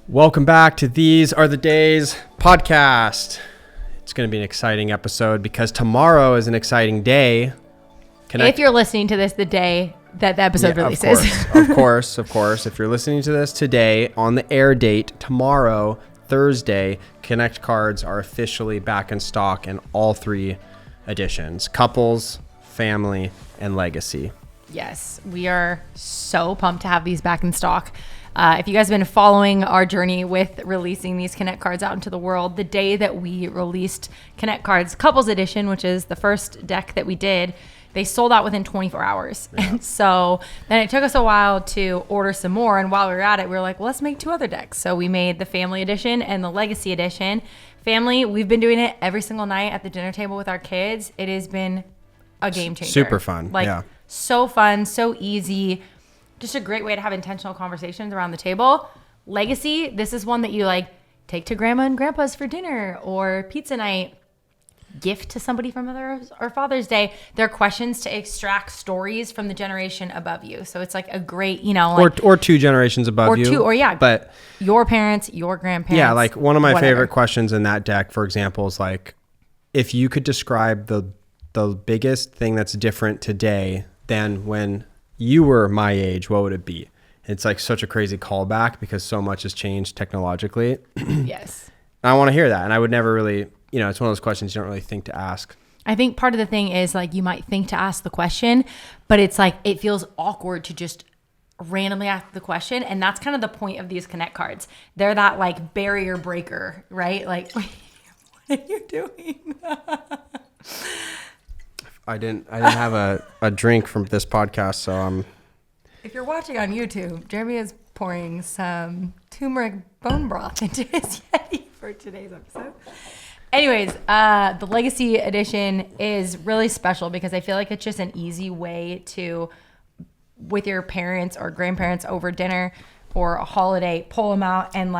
Welcome back to These Are the Days podcast. It's going to be an exciting episode because tomorrow is an exciting day. If you're listening to this the day that the episode releases. Of course. If you're listening to this today on the air date, tomorrow, Thursday, Connect cards are officially back in stock in all three editions: couples, family, and legacy. Yes, we are so pumped to have these back in stock. If you guys have been following our journey with releasing these Connect cards out into the world, the day that we released Connect cards Couples Edition, which is the first deck that we did, they sold out within 24 hours. Yeah. And so then it took us a while to order some more. And while we were at it, we were like, well, let's make two other decks. So we made the Family Edition and the Legacy Edition. Family, we've been doing it every single night at the dinner table with our kids. It has been a game changer. Super fun. So fun, so easy. Just a great way to have intentional conversations around the table. Legacy, this is one that you take to grandma and grandpa's for dinner or pizza night, gift to somebody for Mother's or Father's Day. They're questions to extract stories from the generation above you. So it's a great, or two generations above you. But your parents, your grandparents. Yeah, one of my favorite questions in that deck, for example, is if you could describe the biggest thing that's different today than when you were my age, what would it be? It's such a crazy callback because so much has changed technologically. Yes. I want to hear that. And I would never really, it's one of those questions you don't really think to ask. I think part of the thing is you might think to ask the question, but it's it feels awkward to just randomly ask the question. And that's kind of the point of these Connect cards. They're that barrier breaker, right? What are you doing? I didn't have a drink from this podcast, so If you're watching on YouTube, Jeremy is pouring some turmeric bone broth into his Yeti for today's episode. Anyways, the Legacy Edition is really special because I feel like it's just an easy way to, with your parents or grandparents over dinner or a holiday, pull them out and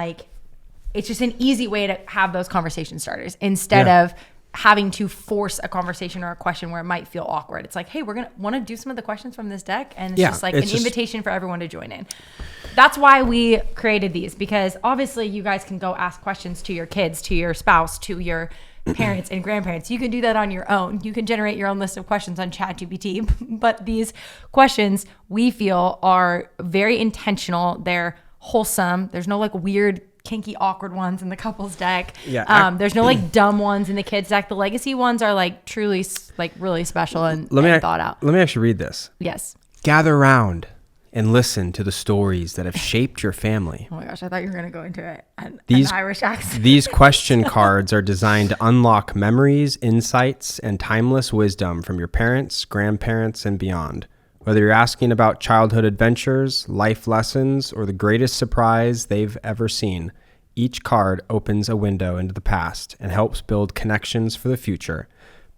it's just an easy way to have those conversation starters instead of having to force a conversation or a question where it might feel awkward. It's hey, we're going to want to do some of the questions from this deck. And it's an invitation for everyone to join in. That's why we created these, because obviously you guys can go ask questions to your kids, to your spouse, to your parents and grandparents. You can do that on your own. You can generate your own list of questions on ChatGPT. But these questions we feel are very intentional. They're wholesome. There's no weird kinky awkward ones in the couples deck. There's no dumb ones in the kids deck. The legacy ones are truly really special and thought out. Let me actually read this. Yes. Gather around and listen to the stories that have shaped your family. Oh my gosh, I thought you were going to go into an Irish accent. These question cards are designed to unlock memories, insights, and timeless wisdom from your parents, grandparents, and beyond. Whether you're asking about childhood adventures, life lessons, or the greatest surprise they've ever seen, each card opens a window into the past and helps build connections for the future.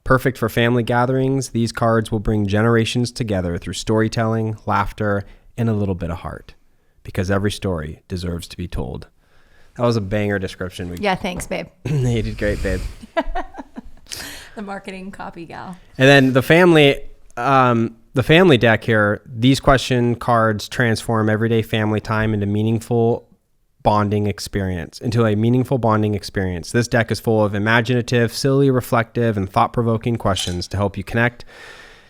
Perfect for family gatherings, these cards will bring generations together through storytelling, laughter, and a little bit of heart. Because every story deserves to be told. That was a banger description. Yeah, thanks, babe. You did great, babe. The marketing copy gal. And then the family deck here, these question cards transform everyday family time into a meaningful bonding experience. This deck is full of imaginative, silly, reflective, and thought-provoking questions to help you connect.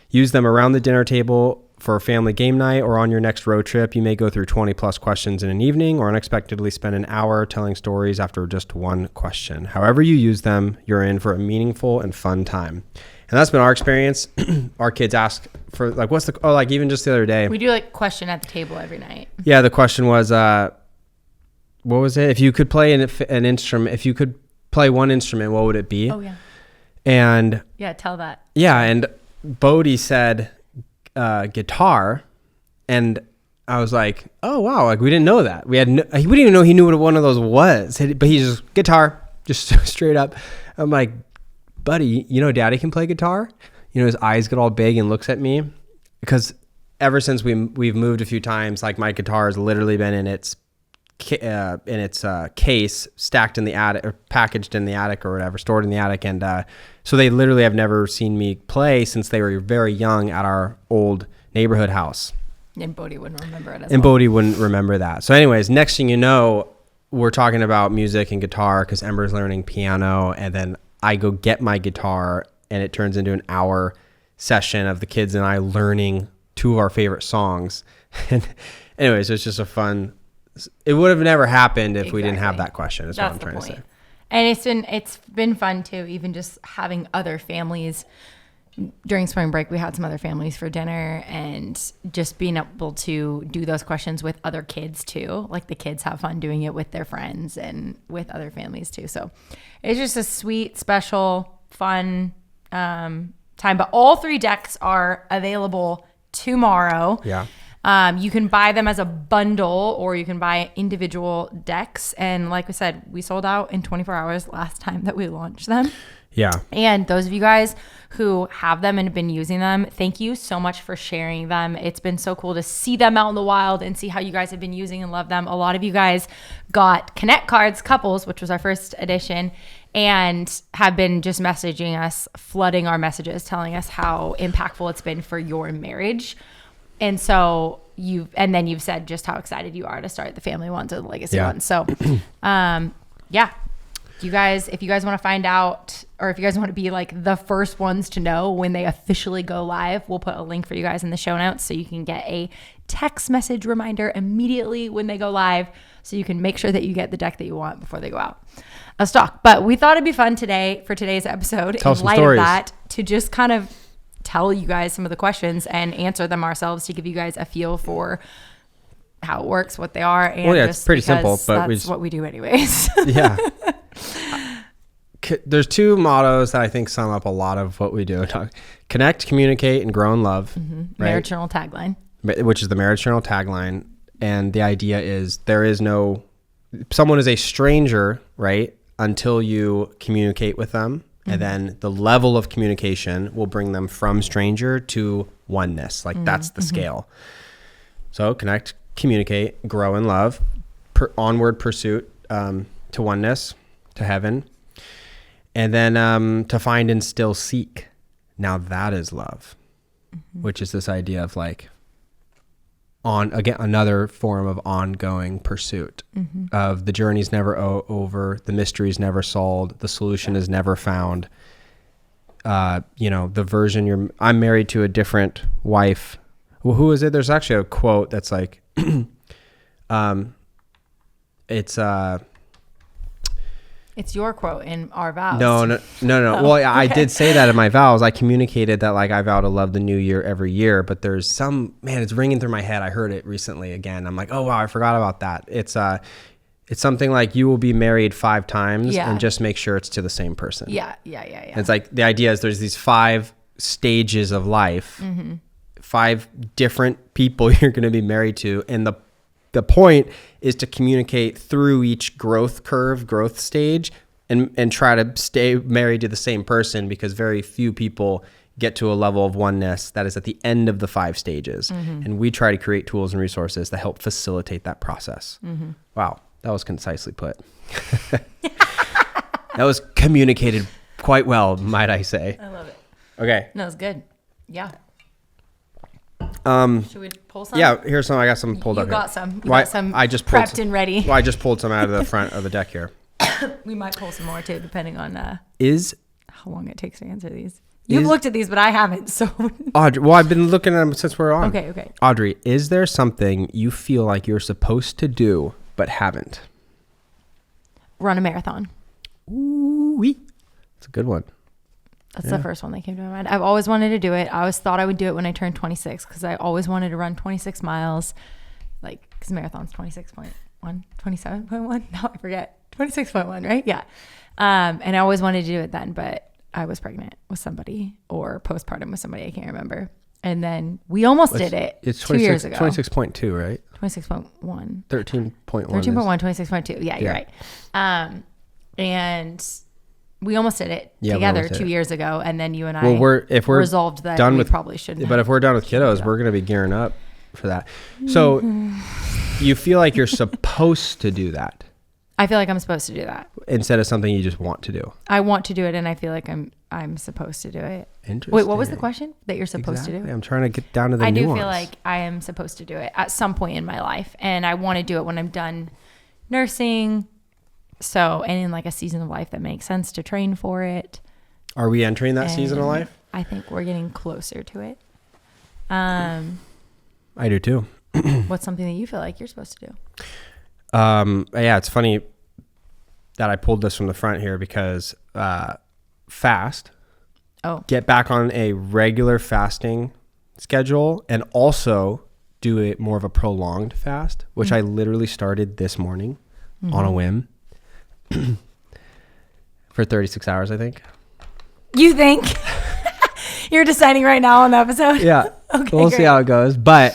Use them around the dinner table for a family game night or on your next road trip. You may go through 20 plus questions in an evening or unexpectedly spend an hour telling stories after just one question. However you use them, you're in for a meaningful and fun time. And that's been our experience. Our kids ask for even just the other day. We do question at the table every night. Yeah, the question was, what was it? If you could play an instrument, if you could play one instrument, what would it be? Oh yeah. And yeah, tell that. Yeah, and Bodie said guitar, and I was like, oh wow, we didn't know that. We didn't even know he knew what one of those was. But he's just guitar, just straight up. I'm like, buddy, Daddy can play guitar. His eyes get all big and looks at me because ever since we've moved a few times, my guitar has literally been in its case, stacked in the attic or packaged in the attic or whatever, stored in the attic. And so they literally have never seen me play since they were very young at our old neighborhood house. And Bodie wouldn't remember it Bodie wouldn't remember that. So anyways, next thing you know, we're talking about music and guitar because Ember's learning piano, and then I go get my guitar and it turns into an hour session of the kids and I learning two of our favorite songs. And anyways, it's just a fun, it would have never happened if we didn't have that question. That's what I'm trying to say. And it's been fun too, even just having other families. During spring break, we had some other families for dinner, and just being able to do those questions with other kids too. Like the kids have fun doing it with their friends and with other families too. So it's just a sweet, special, fun time. But all 3 decks are available tomorrow. Yeah. You can buy them as a bundle, or you can buy individual decks. And like we said, we sold out in 24 hours last time that we launched them. Yeah. And those of you guys who have them and have been using them, thank you so much for sharing them. It's been so cool to see them out in the wild and see how you guys have been using and love them. A lot of you guys got Connect cards, couples, which was our first edition, and have been just messaging us, flooding our messages, telling us how impactful it's been for your marriage. And so you've said just how excited you are to start the family ones or the legacy ones. So, yeah. You guys, if you guys want to find out, or if you guys want to be like the first ones to know when they officially go live, we'll put a link for you guys in the show notes so you can get a text message reminder immediately when they go live, so you can make sure that you get the deck that you want before they go out of stock. But we thought it'd be fun today for today's episode, in light of that, to just kind of tell you guys some of the questions and answer them ourselves to give you guys a feel for how it works, what they are, and it's pretty simple, but that's what we do anyways. Yeah. There's 2 mottos that I think sum up a lot of what we do. Connect, communicate, and grow in love. Mm-hmm. Right? Marriage Journal tagline. Which is the Marriage Journal tagline. And the idea is someone is a stranger, right, until you communicate with them. Mm-hmm. And then the level of communication will bring them from stranger to oneness. Like that's the scale. So connect, communicate, grow in love, onward pursuit to oneness, to heaven. And then to find and still seek. Now that is love, which is this idea of like another form of ongoing pursuit of the journey's never over, the mystery's never solved, the solution is never found. The version I'm married to a different wife. Well, who is it? There's actually a quote that's like, It's your quote in our vows. No. Oh. Well, I did say that in my vows. I communicated that like I vow to love the new year every year, but there's it's ringing through my head. I heard it recently again. I'm like, oh wow, I forgot about that. It's something like you will be married 5 times and just make sure it's to the same person. Yeah. It's like the idea is there's these 5 stages of life, 5 different people you're going to be married to. And the point is to communicate through each growth stage and try to stay married to the same person, because very few people get to a level of oneness that is at the end of the 5 stages. And we try to create tools and resources that help facilitate that process. Wow. That was concisely put. That was communicated quite well, might I say. I love it. Okay. No, it's good. Yeah. Should we pull some? Yeah, here's some. I got some pulled up here. You got some. You got some I just prepped and ready. Well, I just pulled some out of the front of the deck here. We might pull some more too, depending on how long it takes to answer these. You've looked at these, but I haven't. So Audrey, well, I've been looking at them since we're on. Okay. Audrey, is there something you feel like you're supposed to do but haven't? Run a marathon. Ooh-wee. That's a good one. That's the first one that came to my mind. I've always wanted to do it. I always thought I would do it when I turned 26, because I always wanted to run 26 miles. Like, because marathon's 26.1, 27.1? No, I forget. 26.1, right? Yeah. And I always wanted to do it then, but I was pregnant with somebody or postpartum with somebody. I can't remember. And then we almost did it. It's 2 years ago. 26.2, right? 26.1. 13.1. 13.1, 26.2. Yeah, you're right. And we almost did it together 2 years ago, and then you and I resolved that we probably shouldn't. But if we're done with kiddos, we're going to be gearing up for that. So you feel like you're supposed to do that? I feel like I'm supposed to do that instead of something you just want to do. I want to do it, and I feel like I'm supposed to do it. Interesting. Wait, what was the question that you're supposed to do? I'm trying to get down to the nuance. I do feel like I am supposed to do it at some point in my life, and I want to do it when I'm done nursing. So, and in like a season of life that makes sense to train for it. Are we entering that season of life? I think we're getting closer to it. I do too. What's something that you feel like you're supposed to do? Yeah, it's funny that I pulled this from the front here because fast. Oh. Get back on a regular fasting schedule and also do it more of a prolonged fast, which I literally started this morning on a whim for 36 hours, I think. You think? You're deciding right now on the episode? Yeah. Okay, we'll great. see how it goes. But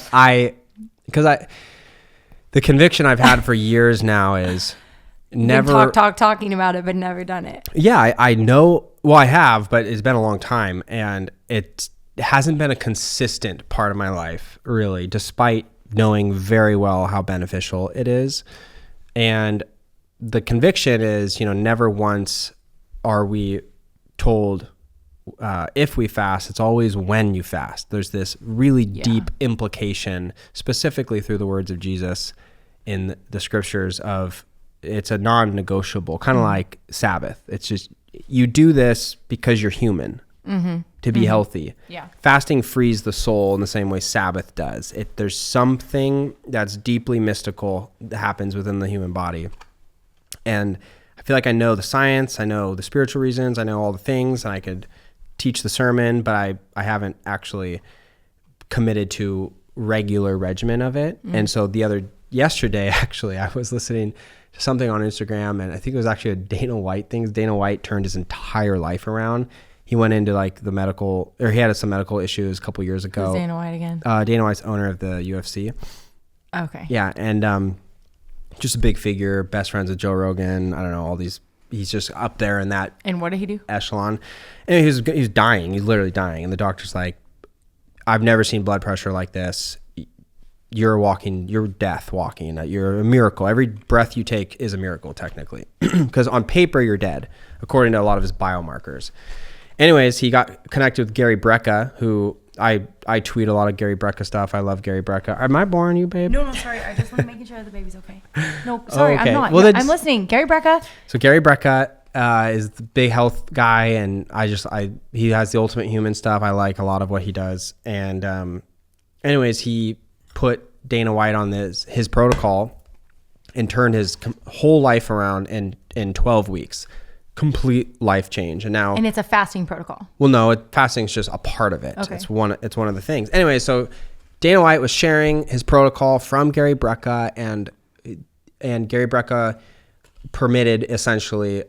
the conviction I've had for years now is never talking about it, but never done it. Yeah, I know. Well, I have, but it's been a long time, and it hasn't been a consistent part of my life, really, despite knowing very well how beneficial it is. And the conviction is, never once are we told if we fast, it's always when you fast. There's this really deep implication, specifically through the words of Jesus in the scriptures of it's a non-negotiable, kind of like Sabbath. It's just, you do this because you're human to be healthy. Yeah. Fasting frees the soul in the same way Sabbath does. There's something that's deeply mystical that happens within the human body. And I feel like I know the science, I know the spiritual reasons, I know all the things, and I could teach the sermon, but I haven't actually committed to regular regimen of it. And so yesterday, actually, I was listening to something on Instagram, and I think it was actually a Dana White thing. Dana White turned his entire life around. He went into like he had some medical issues a couple years ago. Who's Dana White again? Dana White's owner of the UFC. Okay. Yeah. And just a big figure, best friends with Joe Rogan. I don't know, all these, he's just up there in that. And what did he do? Echelon. And he was dying. He's literally dying. And the doctor's like, I've never seen blood pressure like this. You're death walking. You're a miracle. Every breath you take is a miracle, technically. Because on paper, you're dead, according to a lot of his biomarkers. Anyways, he got connected with Gary Brecka, who I tweet a lot of Gary Brecka stuff. I love Gary Brecka. Am I boring you, babe? No, sorry. I just want to making sure the baby's okay. No, sorry, okay. I'm not. Well, I'm listening. Gary Brecka. So Gary Brecka is the big health guy, and he has the Ultimate Human stuff. I like a lot of what he does. And anyways, he put Dana White on his protocol and turned his whole life around in 12 weeks. Complete life change. And it's a fasting protocol. Well, no, fasting is just a part of it. Okay. It's one of the things. Anyway, so Dana White was sharing his protocol from Gary Brecka, and Gary Brecka permitted essentially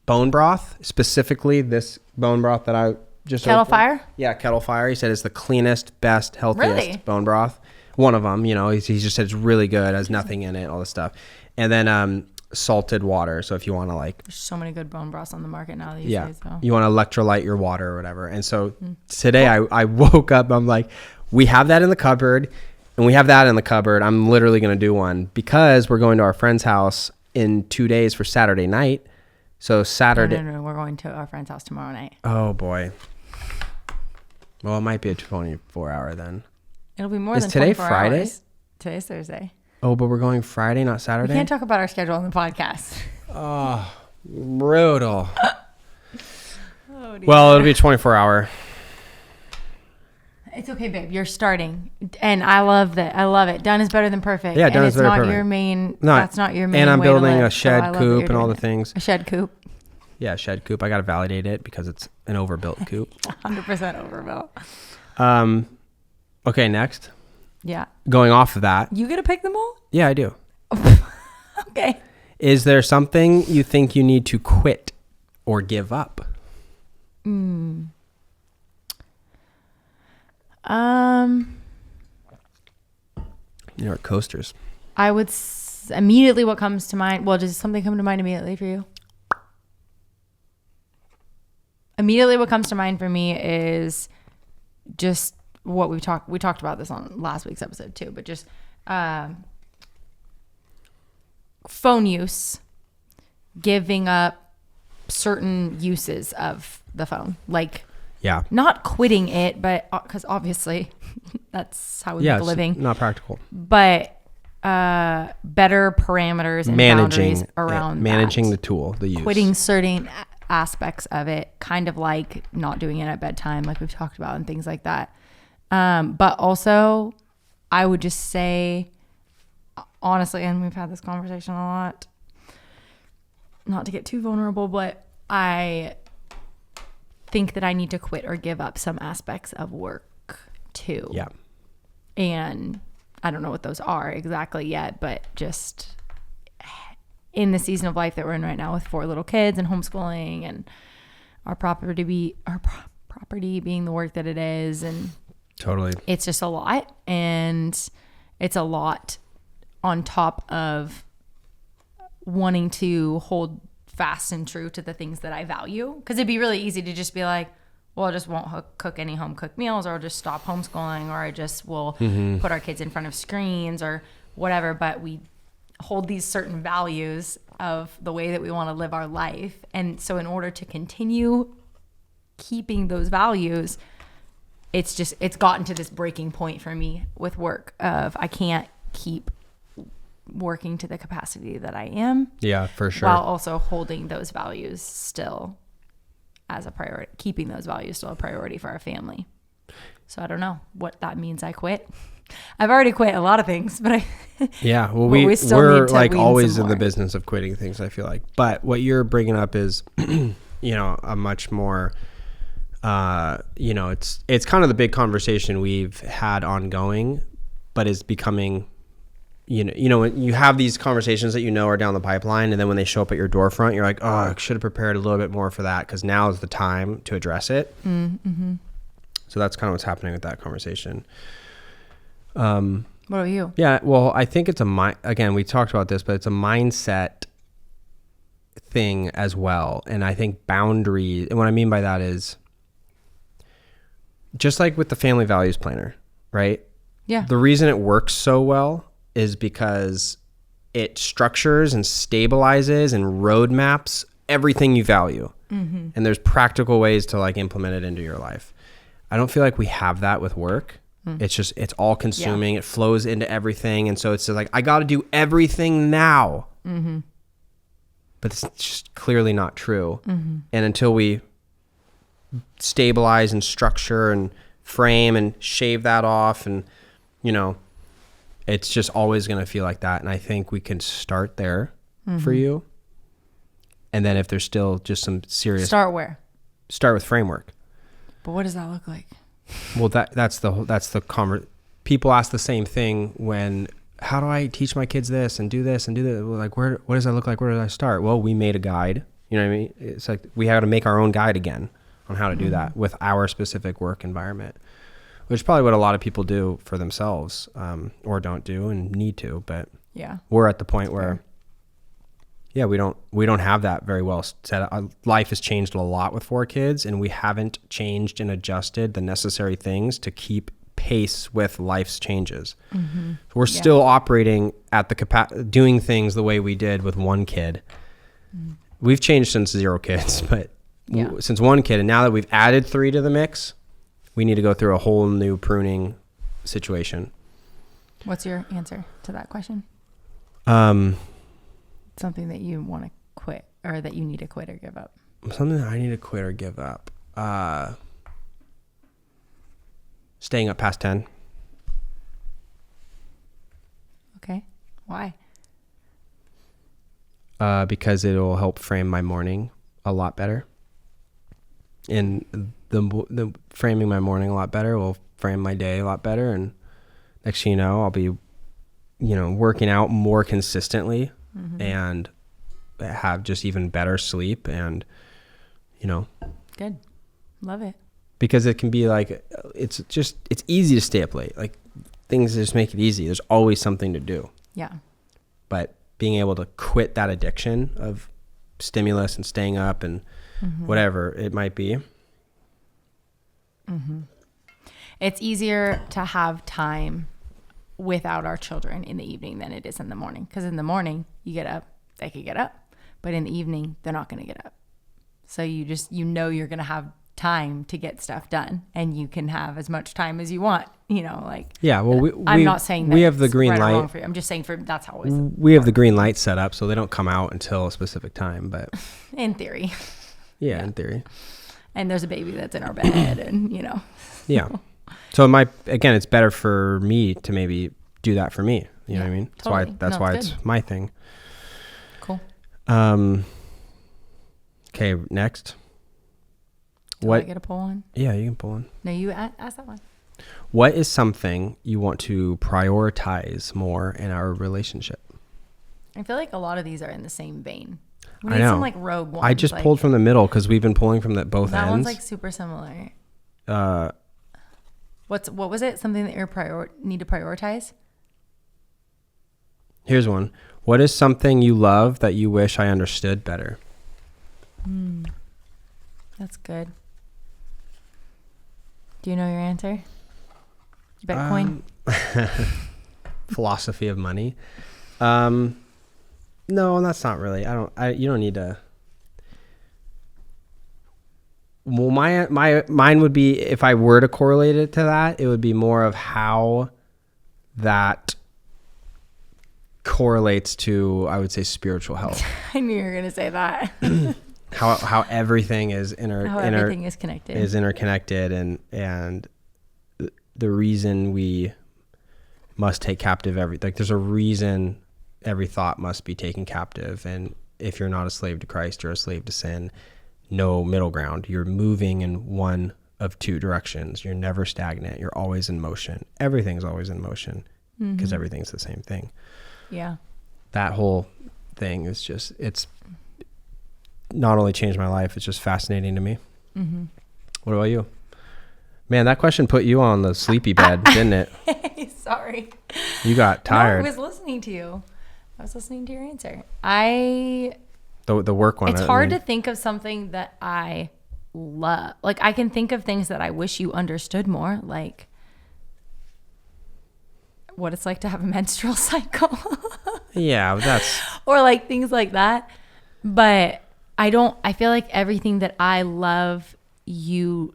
bone broth, specifically this bone broth that I just Kettle opened. Fire? Yeah, Kettle Fire. He said it's the cleanest, best, healthiest bone broth. One of them, he just said it's really good, has nothing in it, all this stuff. And then salted water. So if you want to there's so many good bone broths on the market now these days. So. You want to electrolyte your water or whatever. And so today I woke up, I'm like, we have that in the cupboard and we have that in the cupboard. I'm literally going to do one because we're going to our friend's house in 2 days for Saturday night. So Saturday. No, we're going to our friend's house tomorrow night. Oh boy. Well, it might be a 24-hour then. It'll be more than 24 hours. Is today Friday? Hours. Today's Thursday. Oh, but we're going Friday, not Saturday? We can't talk about our schedule on the podcast. Oh, brutal. Well, it'll be a 24-hour. It's okay, babe. You're starting. And I love that. I love it. Done is better than perfect. Yeah, done is better than perfect. That's not your main And I'm way to building live, a shed coop and all the it. things. A shed coop. Yeah, shed coop. I got to validate it because it's an overbuilt coop. 100% overbuilt. Okay, next. Yeah. Going off of that. You get to pick them all? Yeah, I do. Okay. Is there something you think you need to quit or give up? Immediately coasters. I would immediately what comes to mind. Well, does something come to mind immediately for you? Immediately what comes to mind for me is just what we talked about this on last week's episode too, but just phone use, giving up certain uses of the phone, like not quitting it, but because obviously that's how we make a living. Not practical, but better parameters and boundaries around managing that. the tool, the use. Quitting certain aspects of it, kind of like not doing it at bedtime, like we've talked about, and things like that. But also, I would just say, honestly, and we've had this conversation a lot, not to get too vulnerable, but I think that I need to quit or give up some aspects of work too. Yeah. And I don't know what those are exactly yet, but just in the season of life that we're in right now with 4 little kids and homeschooling and our property being the work that it is, and totally, it's just a lot, and it's a lot on top of wanting to hold fast and true to the things that I value, because it'd be really easy to just be like, well, I just won't cook any home cooked meals, or I'll just stop homeschooling, or I just will put our kids in front of screens or whatever. But we hold these certain values of the way that we want to live our life. And so in order to continue keeping those values, it's gotten to this breaking point for me with work of I can't keep working to the capacity that I am. Yeah, for sure. While also holding those values still as a priority, keeping those values still a priority for our family. So I don't know what that means. I quit. I've already quit a lot of things, but yeah, well, we're like always in the business of quitting things, I feel like. But what you're bringing up is, a much more, it's kind of the big conversation we've had ongoing, but is becoming, when you have these conversations that are down the pipeline, and then when they show up at your door front, you're like, oh, I should have prepared a little bit more for that, because now is the time to address it. Mm-hmm. So that's kind of what's happening with that conversation. What about you? Yeah, well, I think it's again, we talked about this, but it's a mindset thing as well. And I think boundaries, and what I mean by that is just like with the family values planner, right? Yeah. The reason it works so well is because it structures and stabilizes and roadmaps everything you value. Mm-hmm. And there's practical ways to like implement it into your life. I don't feel like we have that with work. It's all consuming. Yeah. It flows into everything. And so it's just like, I got to do everything now. Mm-hmm. But it's just clearly not true. Mm-hmm. And until we stabilize and structure and frame and shave that off, and, it's just always going to feel like that. And I think we can start there for you. And then if there's still just some serious... Start where? Start with framework. But what does that look like? Well, that's people ask the same thing when, how do I teach my kids this and do this and do that? Like, what does that look like? Where did I start? Well, we made a guide. You know what I mean? It's like we had to make our own guide again on how to do that with our specific work environment, which is probably what a lot of people do for themselves, or don't do and need to. But yeah, we're at the point where, yeah, we don't have that very well set up. Life has changed a lot with 4 kids, and we haven't changed and adjusted the necessary things to keep pace with life's changes. Mm-hmm. So we're still operating at the doing things the way we did with 1 kid. Mm. We've changed since 0 kids, but since 1 kid, and now that we've added 3 to the mix, we need to go through a whole new pruning situation. What's your answer to that question? Something that you want to quit, or that you need to quit or give up. Something that I need to quit or give up. Staying up past 10. Okay. Why? Because it'll help frame my morning a lot better. And the framing my morning a lot better will frame my day a lot better. And next thing you know, I'll be, working out more consistently. Mm-hmm. And have just even better sleep, and good, love it, because it can be like it's easy to stay up late, like things just make it easy. There's always something to do. Yeah, but being able to quit that addiction of stimulus and staying up and whatever it might be. It's easier to have time without our children in the evening than it is in the morning, because in the morning you get up, they could get up, but in the evening they're not going to get up, so you're going to have time to get stuff done, and you can have as much time as you want, you know, like. Yeah, well, I'm not saying that we have the it's green right or wrong light. for you. I'm just saying that's how it is. We have the green light set up, so they don't come out until a specific time, but In theory. yeah, in theory. And there's a baby that's in our bed, and, you know. Yeah. So again, it's better for me to maybe do that for me. You know what I mean? Totally. That's why it's my thing. Cool. Okay, next. Do I get a pull one? Yeah, you can pull one. No, you ask that one. What is something you want to prioritize more in our relationship? I feel like a lot of these are in the same vein. We I need know. some like rogue ones. I just pulled from the middle because we've been pulling from both that ends. one's like super similar. What was it? Something that you need to prioritize? Here's one. What is something you love that you wish I understood better? That's good. Do you know your answer? Bitcoin? Philosophy of money. No, that's not really. You don't need to. Well, mine would be, if I were to correlate it to that, it would be more of how that correlates to, I would say, spiritual health. I knew you were going to say that. how everything is everything is connected. Is interconnected, and the reason we must take captive there's a reason every thought must be taken captive, and if you're not a slave to Christ, you're a slave to sin. No middle ground. You're moving in one of two directions. You're never stagnant. You're always in motion. Everything's always in motion because everything's the same thing. Yeah. That whole thing is just, it's not only changed my life, it's just fascinating to me. Mm-hmm. What about you? Man, that question put you on the sleepy bed, didn't it? Sorry. You got tired. No, I was listening to you. I was listening to your answer. The work one. It's hard to think of something that I love. Like, I can think of things that I wish you understood more, like what it's like to have a menstrual cycle. Yeah, that's... Or like things like that. But I feel like everything that I love, you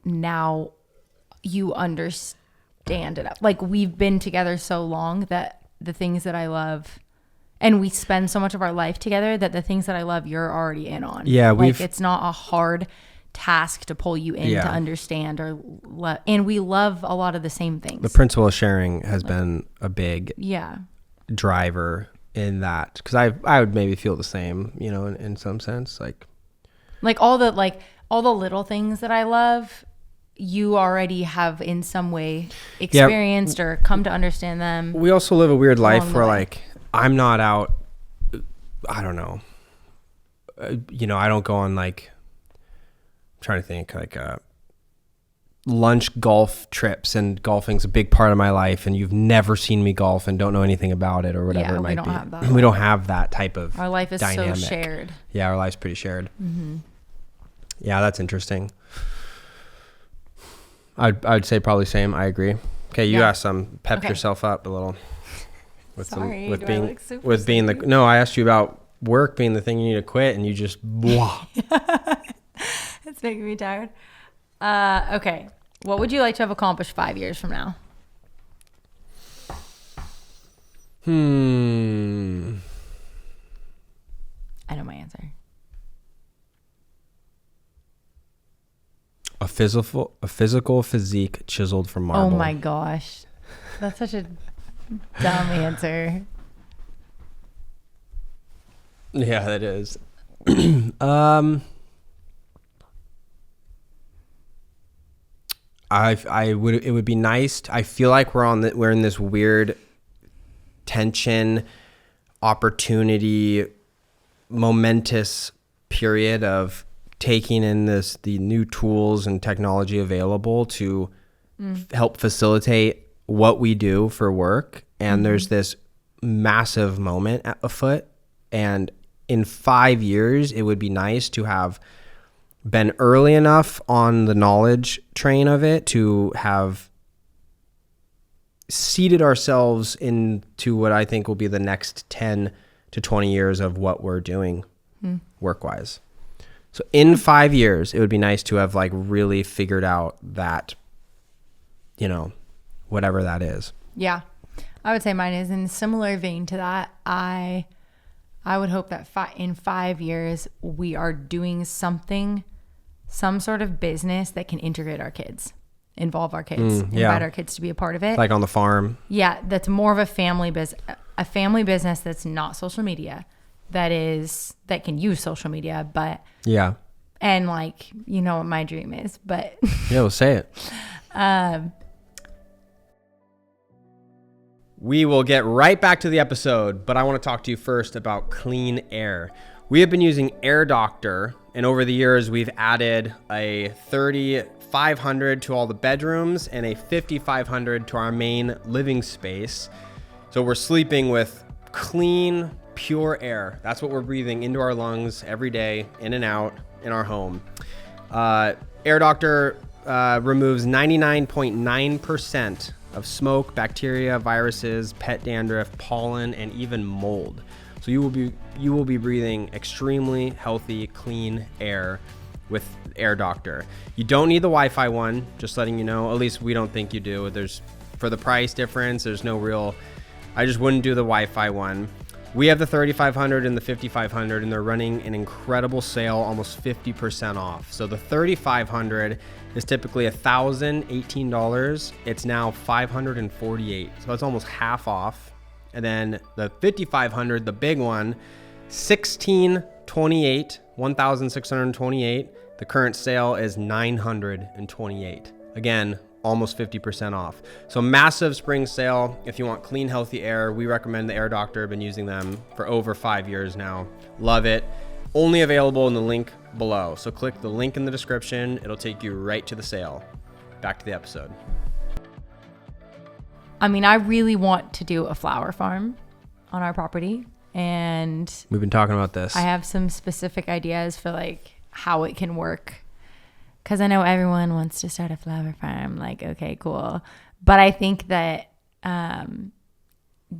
understand it. Like, we've been together so long that the things that I love, and we spend so much of our life together, that the things that I love, you're already in on. Yeah, like, it's not a hard task to pull you in to understand and we love a lot of the same things. The principle of sharing has been a big driver in that, because I would maybe feel the same, you know, in some sense, like all the little things that I love, you already have in some way experienced or come to understand them. We also live a weird life where like I'm not out, I don't know, you know, I don't go on like, I'm trying to think, like lunch golf trips, and golfing's a big part of my life, and you've never seen me golf and don't know anything about it or whatever it might be. We don't have that type of our life is dynamic. So shared. Yeah, our life's pretty shared. Mm-hmm. Yeah, that's interesting. I'd say probably same. I agree. Okay, you got some pep yourself up a little with No, I asked you about work being the thing you need to quit, and you just blah. It's making me tired. Okay, what would you like to have accomplished 5 years from now? I know my answer. A physical physique chiseled from marble. Oh my gosh. That's such a dumb answer. Yeah, that is. It would be nice. I feel like we're in this weird tension, opportunity, momentous period of taking in the new tools and technology available to help facilitate what we do for work. And there's this massive moment afoot. And in 5 years, it would be nice to have been early enough on the knowledge train of it to have seeded ourselves into what I think will be the next 10 to 20 years of what we're doing work-wise. So in 5 years, it would be nice to have like really figured out that, whatever that is. Yeah. I would say mine is in a similar vein to that. I would hope that in 5 years, we are doing some sort of business that can integrate our kids, involve our kids, invite our kids to be a part of it. Like on the farm. Yeah. That's more of a family business that's not social media, that can use social media, but yeah. And like, you know what my dream is, but yeah, we'll say it. We will get right back to the episode, but I want to talk to you first about clean air. We have been using Air Doctor, and over the years, we've added a 3,500 to all the bedrooms and a 5,500 to our main living space. So we're sleeping with clean, pure air. That's what we're breathing into our lungs every day, in and out in our home. Air Doctor removes 99.9% of smoke, bacteria, viruses, pet dandruff, pollen, and even mold. So you will be breathing extremely healthy, clean air with Air Doctor. You don't need the Wi-Fi one, just letting you know. At least we don't think you do. For the price difference, there's no real. I just wouldn't do the Wi-Fi one. We have the 3,500 and the 5,500, and they're running an incredible sale, almost 50% off. So the 3,500 is typically $1,018. It's now $548. So that's almost half off. And then the 5,500, the big one, $1,628. The current sale is $928. Again, almost 50% off. So massive spring sale. If you want clean, healthy air, we recommend the Air Doctor. I've been using them for over 5 years now. Love it. Only available in the link below. So click the link in the description. It'll take you right to the sale. Back to the episode. I mean, I really want to do a flower farm on our property, and we've been talking about this. I have some specific ideas for like how it can work. Because I know everyone wants to start a flower farm. Like, okay, cool. But I think that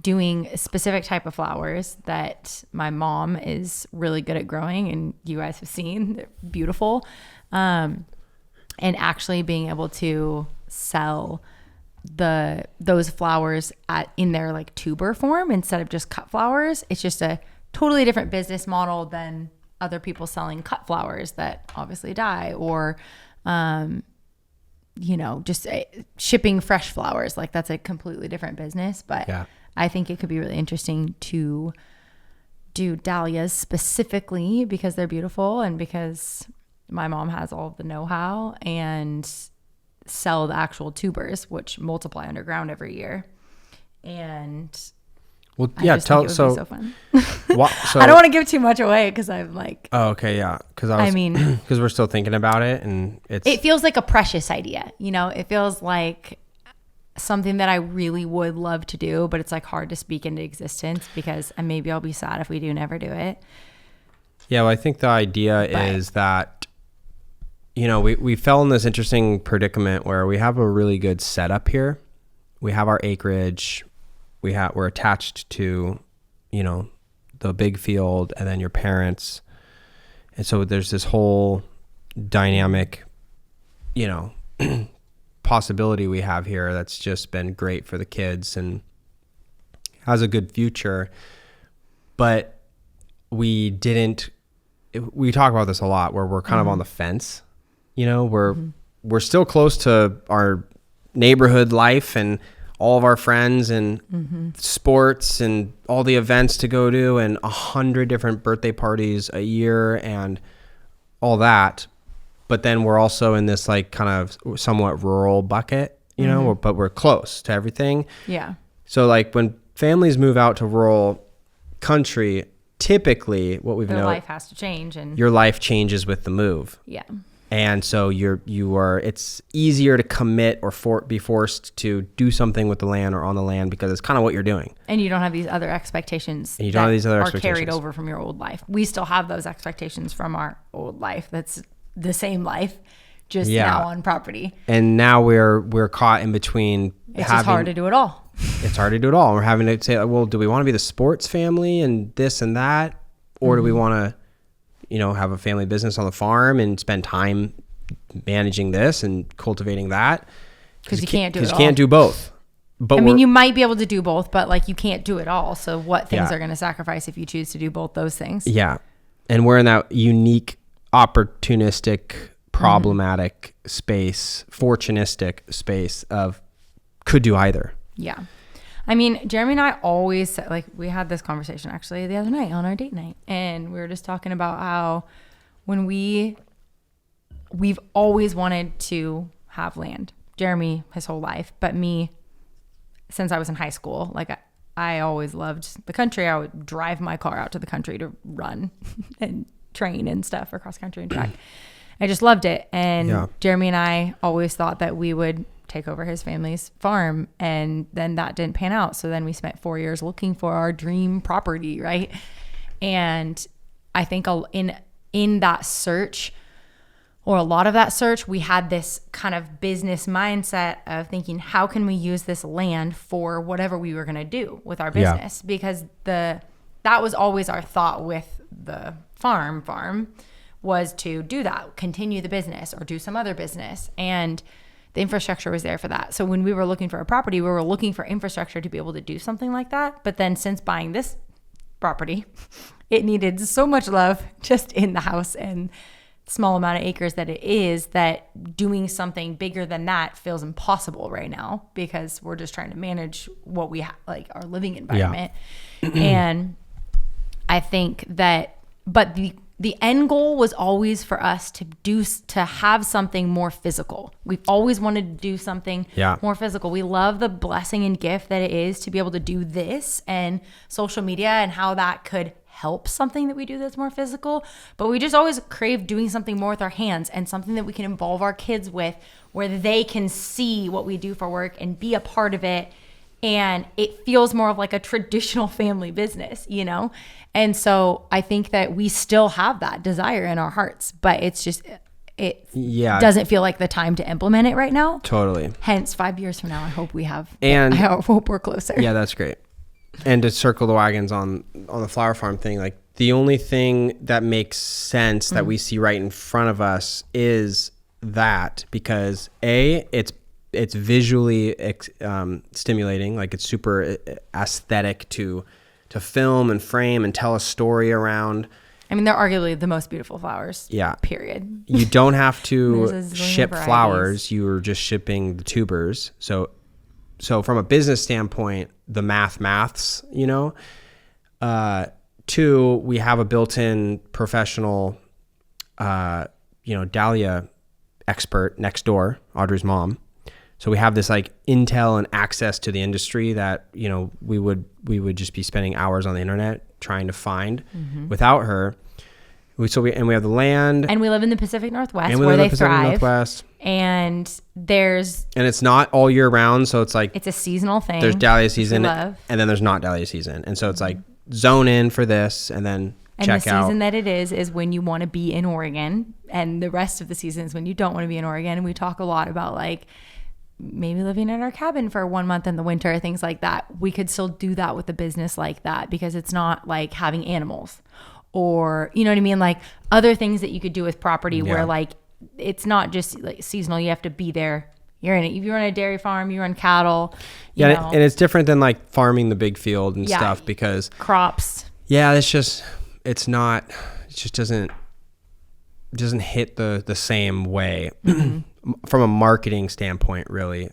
doing a specific type of flowers that my mom is really good at growing, and you guys have seen, they're beautiful. And actually being able to sell those flowers in their like tuber form instead of just cut flowers. It's just a totally different business model than other people selling cut flowers that obviously die, or just shipping fresh flowers. Like, that's a completely different business. But yeah. I think it could be really interesting to do dahlias specifically because they're beautiful and because my mom has all of the know-how, and sell the actual tubers, which multiply underground every year. And well, yeah, so fun. So I don't want to give too much away because I'm like, oh, okay, yeah, because we're still thinking about it, and it feels like a precious idea. It feels like something that I really would love to do, but it's like hard to speak into existence because maybe I'll be sad if we do never do it. Yeah, well, I think the idea is that we fell in this interesting predicament where we have a really good setup here. We have our acreage. We're attached to, the big field, and then your parents. And so there's this whole dynamic, possibility we have here that's just been great for the kids and has a good future. But we talk about this a lot, where we're kind of on the fence. We're still close to our neighborhood life and all of our friends and sports and all the events to go to and 100 different birthday parties a year and all that. But then we're also in this like kind of somewhat rural bucket, but we're close to everything. Yeah. So like when families move out to rural country, typically what we've known, their life has to change, and your life changes with the move. Yeah. And so it's easier to commit or be forced to do something with the land or on the land because it's kind of what you're doing. And you don't have these other expectations. And you don't have these other expectations carried over from your old life. We still have those expectations from our old life. That's the same life, just now on property. And now we're caught in between. It's just hard to do it all. It's hard to do it all. We're having to say, well, do we want to be the sports family and this and that, or do we want to? have a family business on the farm and spend time managing this and cultivating that. Because you can't do it all. Because you can't do both. But I mean, you might be able to do both, but like you can't do it all. So what things are going to sacrifice if you choose to do both those things? Yeah. And we're in that unique, opportunistic, problematic space, fortunistic space of could do either. Yeah. I mean, Jeremy and I always, like, we had this conversation actually the other night on our date night. And we were just talking about how when we've always wanted to have land. Jeremy his whole life, but me since I was in high school. Like I always loved the country. I would drive my car out to the country to run and train and stuff for cross country and track. I just loved it. And Jeremy and I always thought that we would take over his family's farm, and then that didn't pan out. So then we spent 4 years looking for our dream property, right? And I think in that search, or a lot of that search, we had this kind of business mindset of thinking, how can we use this land for whatever we were going to do with our business? Yeah. Because that was always our thought with the farm was to do that, continue the business or do some other business. And the infrastructure was there for that. So when we were looking for a property, we were looking for infrastructure to be able to do something like that. But then since buying this property, it needed so much love just in the house and small amount of acres that it is, that doing something bigger than that feels impossible right now because we're just trying to manage what we have, like our living environment. Yeah. And I think that, but the end goal was always for us to have something more physical. We've always wanted to do something more physical. We love the blessing and gift that it is to be able to do this and social media and how that could help something that we do that's more physical, but we just always crave doing something more with our hands and something that we can involve our kids with, where they can see what we do for work and be a part of it. And it feels more of like a traditional family business, And so I think that we still have that desire in our hearts, but it's just, it doesn't feel like the time to implement it right now. Totally. Hence 5 years from now, I hope we have, and I hope we're closer. Yeah, that's great. And to circle the wagons on the flower farm thing, like the only thing that makes sense that we see right in front of us is that, because it's visually stimulating, like it's super aesthetic to film and frame and tell a story around. I mean, they're arguably the most beautiful flowers. Yeah. Period. You don't have to ship flowers. You're just shipping the tubers. So from a business standpoint, the maths, 2, we have a built-in professional, dahlia expert next door, Audrey's mom. So we have this like intel and access to the industry that, we would just be spending hours on the internet trying to find. Without her. We have the land, and we live in the Pacific Northwest where they thrive. And it's not all year round, so it's like it's a seasonal thing. There's dahlia season, and then there's not dahlia season, and so it's like zone in for this, and then check out. And the season that it is when you want to be in Oregon, and the rest of the season is when you don't want to be in Oregon. And we talk a lot about like maybe living in our cabin for 1 month in the winter, things like that. We could still do that with a business like that because it's not like having animals. Or, you know what I mean? Like other things that you could do with property where like, it's not just like seasonal. You have to be there. You're in it. If you're on a dairy farm, you run cattle. You know. And it's different than like farming the big field and stuff because crops. Yeah. It just doesn't hit the same way from a marketing standpoint, really.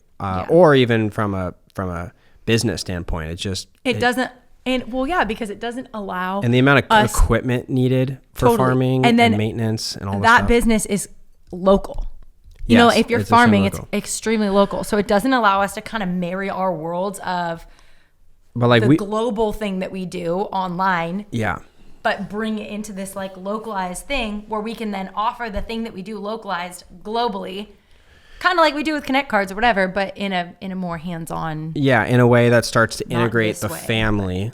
Or even from a business standpoint. It doesn't. And because it doesn't allow. And the amount of equipment needed for farming and maintenance and all that stuff. Business is local. You know, if you're farming, it's extremely local. So it doesn't allow us to kind of marry our worlds of the global thing that we do online. Yeah. But bring it into this like localized thing where we can then offer the thing that we do localized globally. Kind of like we do with Connect cards or whatever, but in a more hands-on. Yeah, in a way that starts to integrate the family,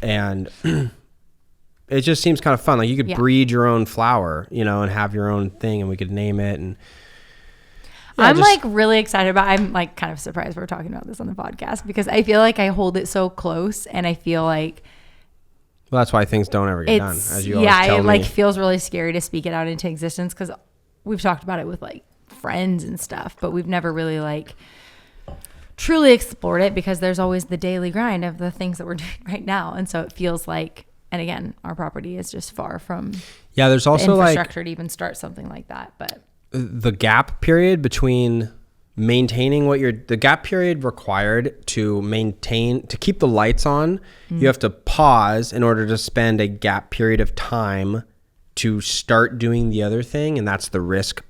and it just seems kind of fun. Like you could breed your own flower, and have your own thing, and we could name it. And I'm like really excited I'm like kind of surprised we're talking about this on the podcast because I feel like I hold it so close, and I feel like Well, that's why things don't ever get done, as you always tell it me. like feels really scary to speak it out into existence because we've talked about it with like friends and stuff, but we've never really like truly explored it because there's always the daily grind of the things that we're doing right now. And so it feels like, and again, our property is just far from there's also the infrastructure to even start something like that. But the gap period between maintaining the gap period required to keep the lights on, you have to pause in order to spend a gap period of time to start doing the other thing. And that's the risk.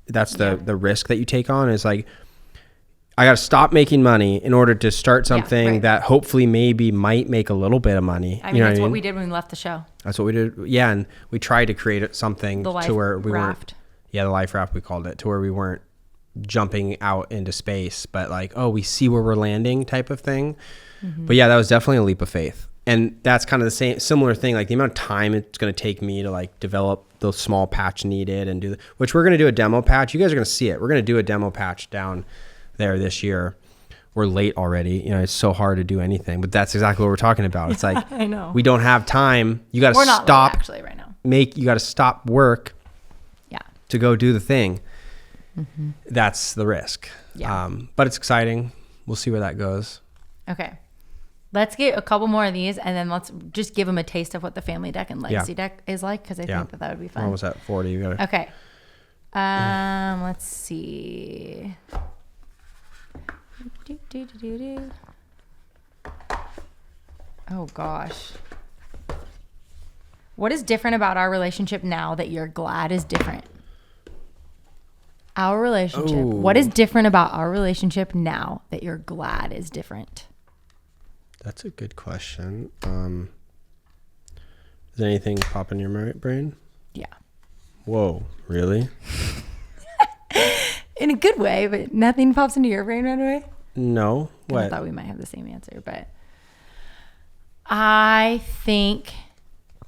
That's the risk that you take on, is like, I got to stop making money in order to start something that hopefully might make a little bit of money. I mean, that's what we did when we left the show. That's what we did. Yeah. And we tried to create something The life to where we raft. the life raft, we called it, to where we weren't jumping out into space, but like, oh, we see where we're landing type of thing. But yeah, that was definitely a leap of faith. And that's kind of the similar thing, like the amount of time it's going to take me to like develop the small patch needed and which we're going to do a demo patch. You guys are going to see it. We're going to do a demo patch down there this year. We're late already. It's so hard to do anything, but that's exactly what we're talking about. It's like, I know. We don't have time. You got to stop. Not late, actually, right now. You got to stop work. Yeah. To go do the thing. That's the risk. Yeah. But it's exciting. We'll see where that goes. Okay. Let's get a couple more of these, and then let's just give them a taste of what the family deck and legacy deck is like, because I think that would be fun. We're almost at 40. You gotta. Okay. Let's see. Oh gosh. What is different about our relationship now that you're glad is different? Our relationship. Ooh. What is different about our relationship now that you're glad is different? That's a good question. Does anything pop in your brain? Yeah. Whoa, really? In a good way, but nothing pops into your brain right away? No. What? I thought we might have the same answer, but I think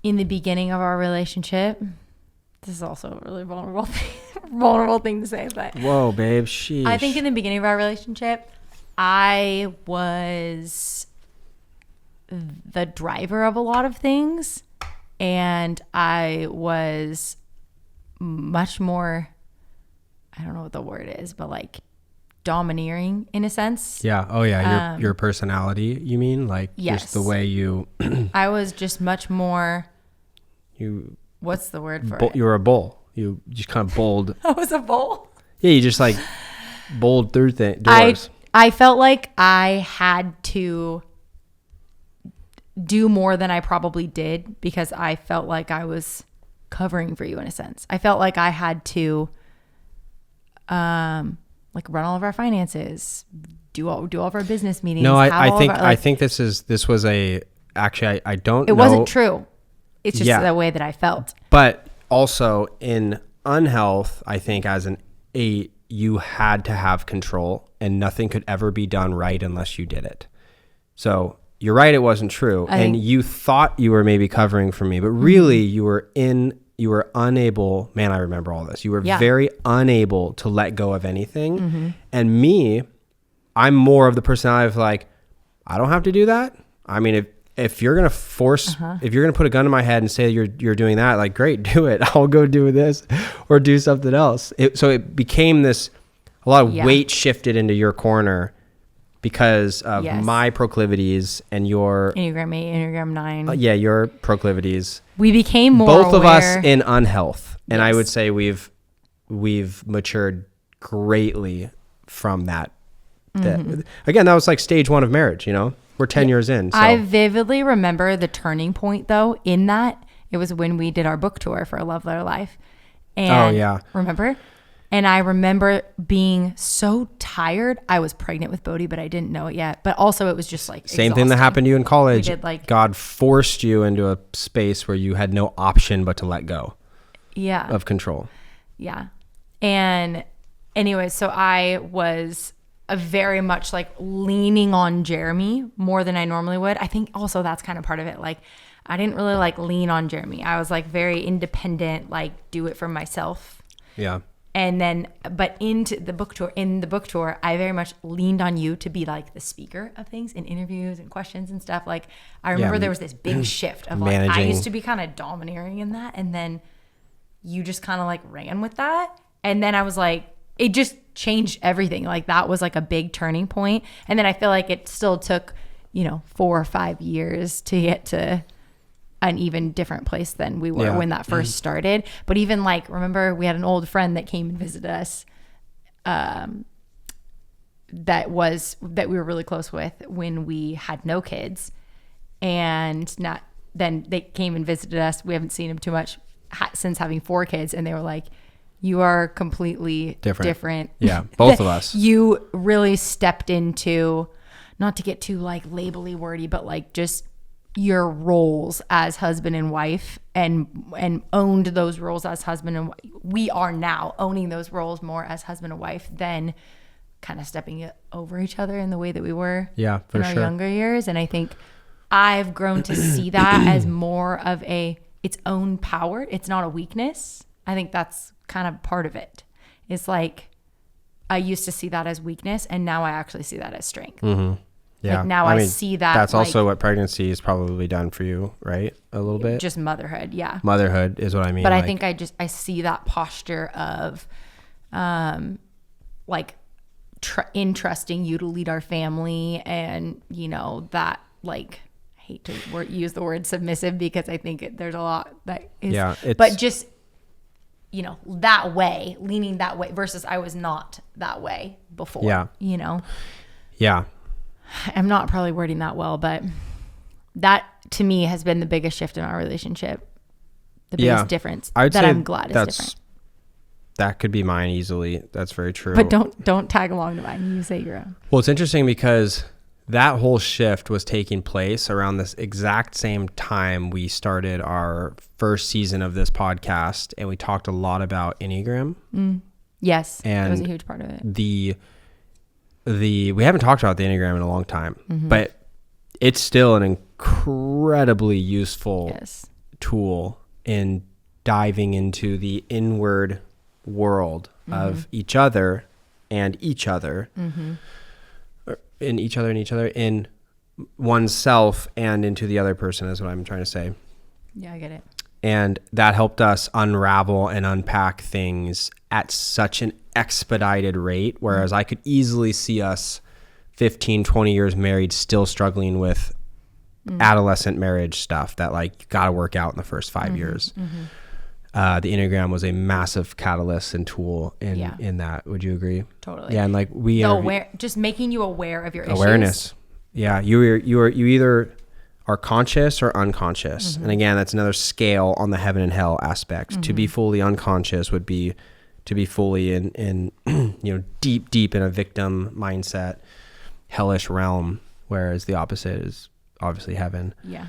in the beginning of our relationship, this is also a really vulnerable thing to say, but whoa, babe, sheesh. I think in the beginning of our relationship, I was the driver of a lot of things, and I was much more, I don't know what the word is, but like domineering in a sense. Yeah. Oh yeah. Your personality, you mean? Like just the way you I was just much more what's the word for it? You were a bull. You just kind of bowled. I was a bull. Yeah, you just like bowled through doors. I felt like I had to do more than I probably did because I felt like I was covering for you in a sense. I felt like I had to like run all of our finances, do all of our business meetings. No, I think this was I don't know. It wasn't true. It's just the way that I felt. But also in unhealth, I think as an 8, you had to have control and nothing could ever be done right unless you did it. So you're right, it wasn't true. And you thought you were maybe covering for me, but really you were unable, man, I remember all this. You were very unable to let go of anything. And me, I'm more of the personality of like, I don't have to do that. I mean, if you're going to if you're going to put a gun to my head and say you're doing that, like, great, do it. I'll go do this or do something else. So it became a lot of weight shifted into your corner because of my proclivities and your Enneagram 8, Enneagram 9. Your proclivities. We became more both aware. of us in unhealth. And I would say we've matured greatly from that. Again, that was like stage 1 of marriage, We're 10 years in. So. I vividly remember the turning point, though, in that. It was when we did our book tour for A Love Letter Life. And remember? And I remember being so tired. I was pregnant with Bodhi, but I didn't know it yet. But also it was just like same thing that happened to you in college. We did God forced you into a space where you had no option but to let go. Yeah. Of control. Yeah. And anyway, so I was very much like leaning on Jeremy more than I normally would. I think also that's kind of part of it. Like I didn't really like lean on Jeremy. I was like very independent, like do it for myself. Yeah. And then, but in the book tour, I very much leaned on you to be like the speaker of things in interviews and questions and stuff. Like, I remember there was this big shift of like, I used to be kind of domineering in that. And then you just kind of like ran with that. And then I was like, it just changed everything. Like that was like a big turning point. And then I feel like it still took, 4 or 5 years to get to an even different place than we were when that first started. But even like, remember we had an old friend that came and visited us that we were really close with when we had no kids, and then they came and visited us. We haven't seen him too much since having 4 kids. And they were like, you are completely different. Yeah. Both of us. You really stepped into, not to get too like labely wordy, but like just your roles as husband and wife, and owned those roles as husband and wife. We are now owning those roles more as husband and wife than kind of stepping over each other in the way that we were in our younger years. And I think I've grown to see that as more of its own power. It's not a weakness. I think that's kind of part of it. It's like I used to see that as weakness, and now I actually see that as strength. Mm-hmm. Yeah. Like now I see that. That's also what pregnancy has probably done for you, right? A little bit. Just motherhood. Yeah. Motherhood is what I mean. But I think I see that posture of, entrusting you to lead our family, and that like, I hate to use the word submissive because I think there's a lot that is, but just, that way, leaning that way versus I was not that way before. Yeah. Yeah. I'm not probably wording that well, but that to me has been the biggest shift in our relationship. The biggest difference that I'm glad is different. That could be mine easily. That's very true. But don't tag along to mine. You say your own. Well, it's interesting because that whole shift was taking place around this exact same time we started our first season of this podcast, and we talked a lot about Enneagram. Yes, and that was a huge part of it. We haven't talked about the Enneagram in a long time, but it's still an incredibly useful tool in diving into the inward world of each other and each other, in each other and each other, in oneself and into the other person is what I'm trying to say. Yeah, I get it. And that helped us unravel and unpack things at such an expedited rate, whereas I could easily see us 15, 20 years married still struggling with adolescent marriage stuff that like you got to work out in the first 5 years. The Enneagram was a massive catalyst and tool in that. Would you agree? Totally. Yeah, and like just making you aware of your issues. Awareness. Yeah, you either are conscious or unconscious. And again, that's another scale on the heaven and hell aspect. To be fully unconscious would be to be fully in deep in a victim mindset, hellish realm, whereas the opposite is obviously heaven. Yeah.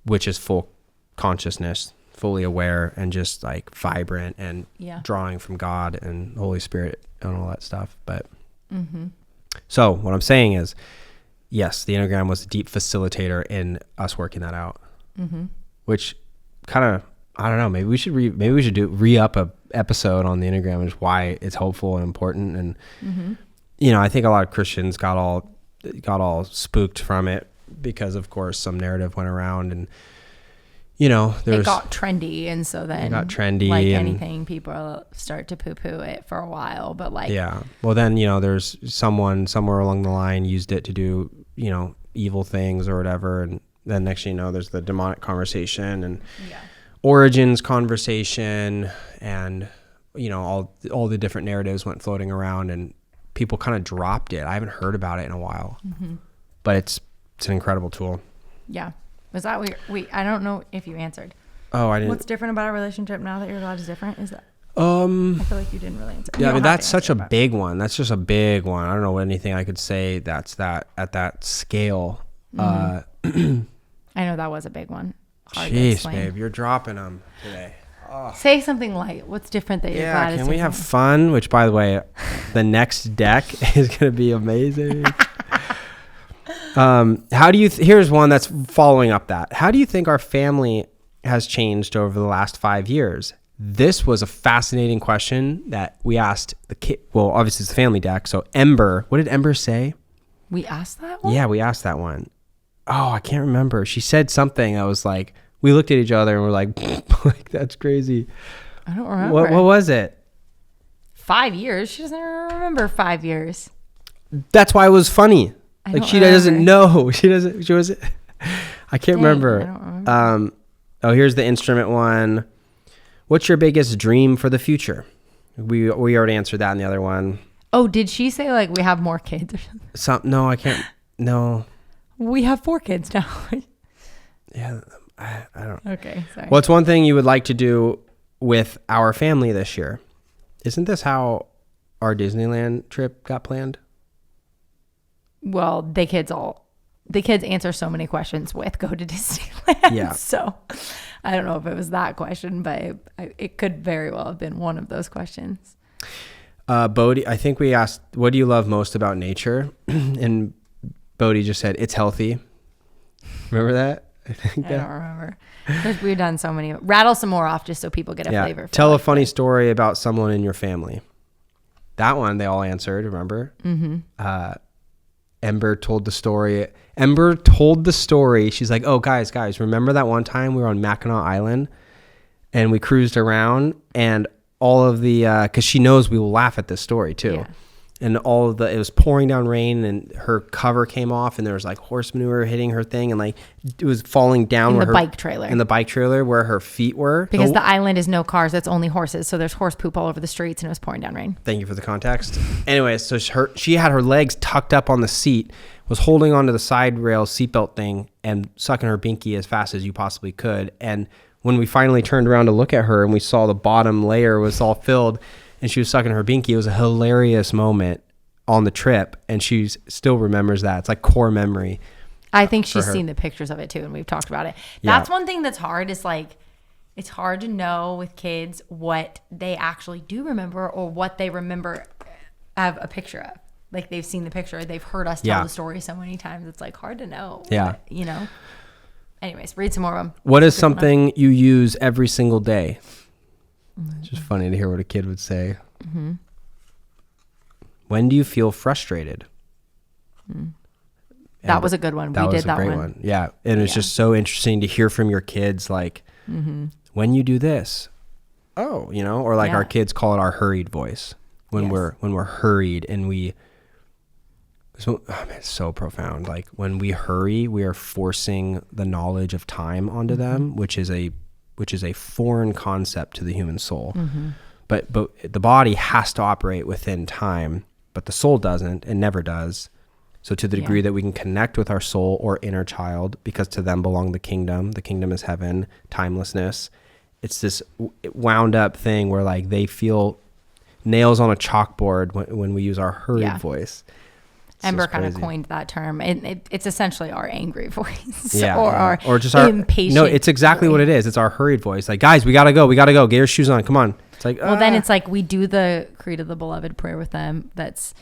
Which is full consciousness, fully aware and just like vibrant and drawing from God and Holy Spirit and all that stuff. But so what I'm saying is, yes, the Enneagram was a deep facilitator in us working that out, which kind of, I don't know, maybe we should re-up a episode on the Enneagram and just why it's helpful and important. And, I think a lot of Christians got all spooked from it because of course some narrative went around and, it got trendy. And so then like anything, people start to poo-poo it for a while, but like, well then, there's someone somewhere along the line used it to do, evil things or whatever. And then next thing you know, there's the demonic conversation and origins conversation and, all the different narratives went floating around and people kind of dropped it. I haven't heard about it in a while, but it's an incredible tool. Yeah. Was that I don't know if you answered. Oh, I didn't. What's different about our relationship now that your God is different? Is that? I feel like you didn't really answer. Yeah, I mean that's such a big one. That's just a big one. I don't know anything I could say that's that at that scale. I know that was a big one. Jeez, babe, you're dropping them today. Oh. Say something light. What's different that your God is different? Can we have fun? Which, by the way, the next deck is going to be amazing. How do you here's one that's following up that. How do you think our family has changed over the last 5 years? This was a fascinating question that we asked the kid. Well, obviously it's the family deck. So Ember, what did Ember say? We asked that one? Yeah, we asked that one. Oh, I can't remember. She said something. I was like, we looked at each other and we're like, like that's crazy. I don't remember. What was it? 5 years? She doesn't remember 5 years. That's why it was funny. Like she doesn't know. She was. I can't remember. I don't remember. Here's the instrument one. What's your biggest dream for the future? We already answered that in the other one. Oh, did she say like we have more kids or something? No, I can't. No. We have 4 kids now. Yeah, I don't. Okay, sorry. What's one thing you would like to do with our family this year? Isn't this how our Disneyland trip got planned? Well, the kids answer so many questions with go to Disneyland. Yeah. So I don't know if it was that question, but it could very well have been one of those questions. Bodhi, I think we asked, what do you love most about nature? And Bodhi just said, it's healthy. Remember that? I don't remember. We've done so many. Rattle some more off just so people get a flavor. Tell a funny story about someone in your family. That one they all answered, remember? Mm-hmm. Ember told the story. She's like, oh, guys, remember that one time we were on Mackinac Island and we cruised around and all of the, because she knows we will laugh at this story too. Yeah. And it was pouring down rain and her cover came off and there was like horse manure hitting her thing and like it was falling down in the bike trailer where her feet were. Because the island is no cars, it's only horses. So there's horse poop all over the streets and it was pouring down rain. Thank you for the context. Anyway, so she had her legs tucked up on the seat, was holding onto the side rail seatbelt thing and sucking her binky as fast as you possibly could. And when we finally turned around to look at her and we saw the bottom layer was all filled and she was sucking her binky, it was a hilarious moment on the trip. And she still remembers that. It's like core memory. I think she's seen the pictures of it too. And we've talked about it. That's one thing that's hard is like, it's hard to know with kids what they actually do remember or what they remember have a picture of. Like they've seen the picture, they've heard us tell the story so many times. It's like hard to know. Yeah. What, Anyways, read some more of them. What is something you use every single day? It's just funny to hear what a kid would say. Mm-hmm. When do you feel frustrated? That was a good one. We did that one. Yeah. And it's just so interesting to hear from your kids, like, when you do this, or like our kids call it our hurried voice. When we're hurried and it's so profound. Like when we hurry, we are forcing the knowledge of time onto them, which is a foreign concept to the human soul. Mm-hmm. But the body has to operate within time, but the soul doesn't and never does. So to the degree that we can connect with our soul or inner child, because to them belong the kingdom is heaven, timelessness. It's this wound up thing where like they feel nails on a chalkboard when we use our hurried voice. Ember kind of coined that term. It's essentially our angry voice or just our impatient. No, it's exactly what it is. It's our hurried voice. Like, guys, we gotta go. Get your shoes on. Come on. It's like, then it's like we do the Creed of the Beloved prayer with them. That's,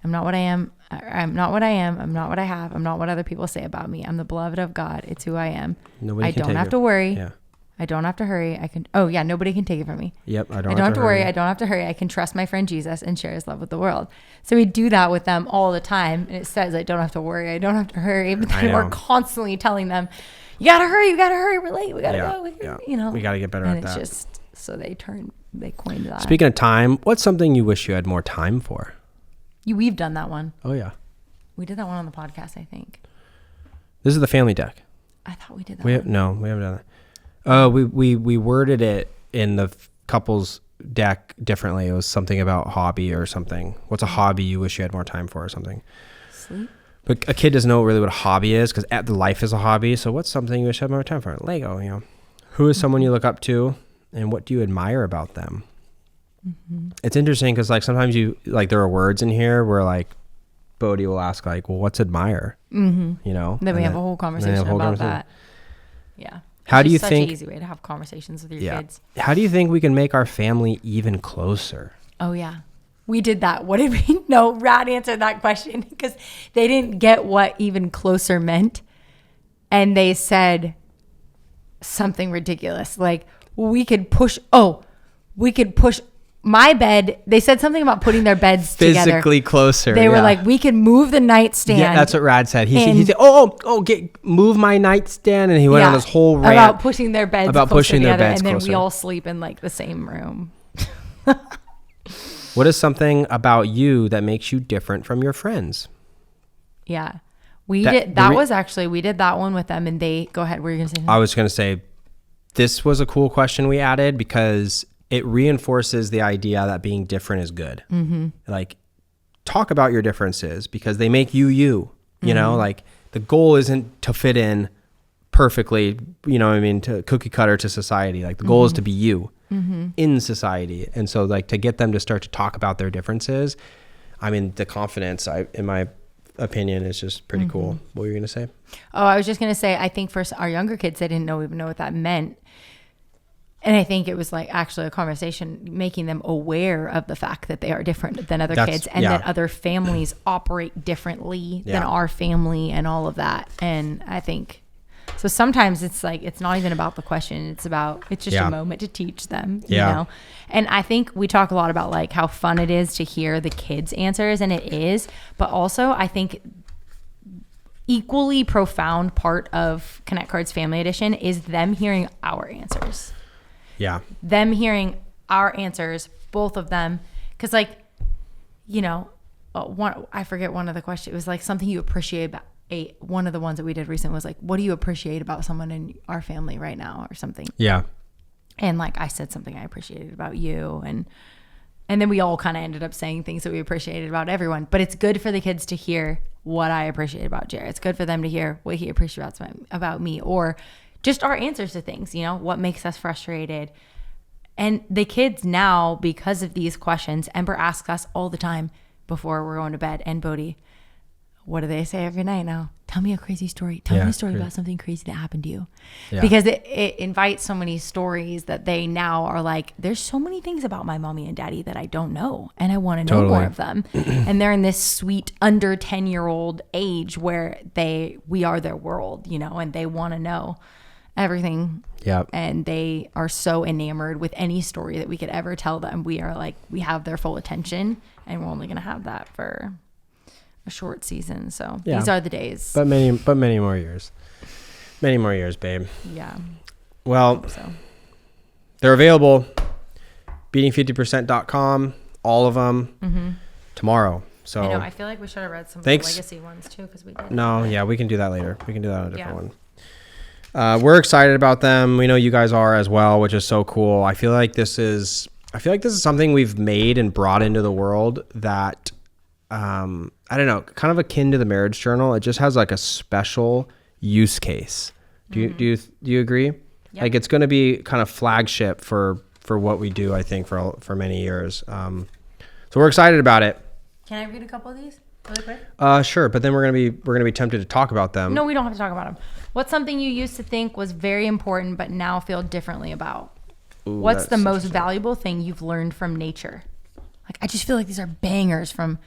I'm not what I am. I'm not what I am. I'm not what I have. I'm not what other people say about me. I'm the beloved of God. It's who I am. I don't have to worry. Yeah. I don't have to hurry. Nobody can take it from me. Yep. I don't have to worry. I don't have to hurry. I can trust my friend Jesus and share his love with the world. So we do that with them all the time. And it says, I don't have to worry. I don't have to hurry. But then we're constantly telling them, you got to hurry. We're late. We got to go. We got to get better at that. And it's just, so they coined that. Speaking of time, what's something you wish you had more time for? We've done that one. Oh, yeah. We did that one on the podcast, I think. This is the family deck. I thought we did that No, we haven't done that. Oh, we worded it in the couples deck differently. It was something about hobby or something. What's a hobby you wish you had more time for or something? Sleep. But a kid doesn't know really what a hobby is because life is a hobby. So what's something you wish you had more time for? Lego, Who is someone you look up to and what do you admire about them? Mm-hmm. It's interesting because like sometimes there are words in here where like Bodhi will ask like, well, what's admire? Mm-hmm. Then we have a whole conversation about that. Yeah. How do you think? Such an easy way to have conversations with your kids. How do you think we can make our family even closer? Oh yeah, we did that. What did we know? Rad answered that question because they didn't get what even closer meant, and they said something ridiculous like we could push. Oh, we could push my bed. They said something about putting their beds physically together. Closer. They were like, we could move the nightstand. Yeah, that's what Rad said. He said, move my nightstand, and he went on this whole rant about pushing their beds together, and then closer. we all sleep in like the same room. What is something about you that makes you different from your friends? Yeah, we did that one with them, and they go ahead. What were you gonna say? I was gonna say this was a cool question we added because it reinforces the idea that being different is good. Mm-hmm. Like, talk about your differences because they make you. You know, like the goal isn't to fit in perfectly. You know what I mean? To cookie cutter to society. Like the goal is to be you in society. And so like to get them to start to talk about their differences, I mean, the confidence, in my opinion, is just pretty cool. What were you going to say? Oh, I was just going to say, I think for our younger kids, they didn't even know what that meant. And I think it was like actually a conversation making them aware of the fact that they are different than other kids and that other families operate differently than our family and all of that. And I think, so sometimes it's like, it's not even about the question. It's just a moment to teach them, you know? And I think we talk a lot about like how fun it is to hear the kids' answers, and it is, but also I think equally profound part of Connect Cards Family Edition is them hearing our answers. Yeah. Them hearing our answers, both of them. Cause like, you know, I forget one of the questions. It was like something you appreciate about one of the ones that we did recently was like, what do you appreciate about someone in our family right now or something? Yeah. And like, I said something I appreciated about you. And then we all kind of ended up saying things that we appreciated about everyone, but it's good for the kids to hear what I appreciate about Jared. It's good for them to hear what he appreciates about me, or just our answers to things, you know, what makes us frustrated. And the kids now, because of these questions, Ember asks us all the time before we're going to bed, and Bodhi, what do they say every night now? Tell me a crazy story. Tell me a story about something crazy that happened to you. Yeah. Because it invites so many stories that they now are like, there's so many things about my mommy and daddy that I don't know, and I want to know more of them. And they're in this sweet under 10-year-old age where we are their world, you know, and they want to know everything. Yeah. And they are so enamored with any story that we could ever tell them. We are like, we have their full attention, and we're only going to have that for a short season. So these are the days. But many more years. Many more years, babe. Yeah. Well, they're available. Beating50%.com, all of them, tomorrow. So I know. I feel like we should have read some of the legacy ones too, because we did. No, yeah, we can do that later. We can do that on a different one. We're excited about them. We know you guys are as well, which is so cool. I feel like this is something we've made and brought into the world that I don't know, kind of akin to the marriage journal. It just has like a special use case. Do you agree? Yep. Like it's going to be kind of flagship for what we do, I think, for many years. So we're excited about it. Can I read a couple of these really quick? Sure, but then we're going to be tempted to talk about them. No, we don't have to talk about them. What's something you used to think was very important but now feel differently about? Ooh, what's the most valuable thing you've learned from nature? Like, I just feel like these are bangers from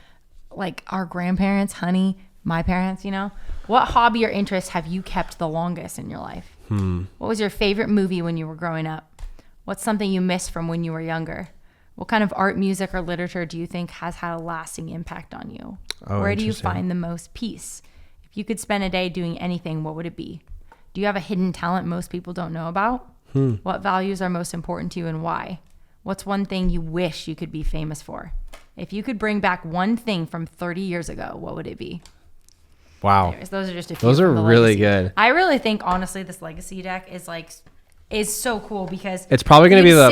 like our grandparents, honey, my parents, you know. What hobby or interest have you kept the longest in your life? What was your favorite movie when you were growing up? What's something you missed from when you were younger? What kind of art, music, or literature do you think has had a lasting impact on you? Where do you find the most peace? If you could spend a day doing anything, what would it be? Do you have a hidden talent most people don't know about? What values are most important to you and why? What's one thing you wish you could be famous for? If you could bring back one thing from 30 years ago, what would it be? Wow. Anyways, those are just a few. Those are really good. I really think, honestly, this legacy deck is so cool because it's probably going to be the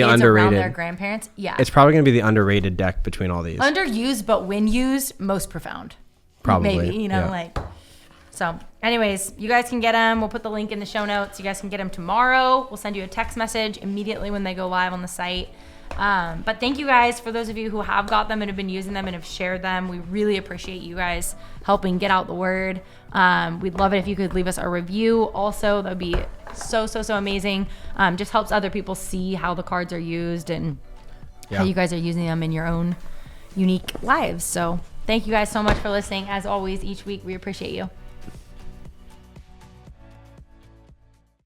underrated. Around their grandparents. Yeah. It's probably going to be the underrated deck between all these. Underused, but when used, most profound. Probably. Maybe, you know, So anyways, you guys can get them. We'll put the link in the show notes. You guys can get them tomorrow. We'll send you a text message immediately when they go live on the site. But thank you guys for those of you who have got them and have been using them and have shared them. We really appreciate you guys helping get out the word. We'd love it if you could leave us a review also. That would be so amazing. Just helps other people see how the cards are used and how you guys are using them in your own unique lives. So thank you guys so much for listening. As always, each week we appreciate you.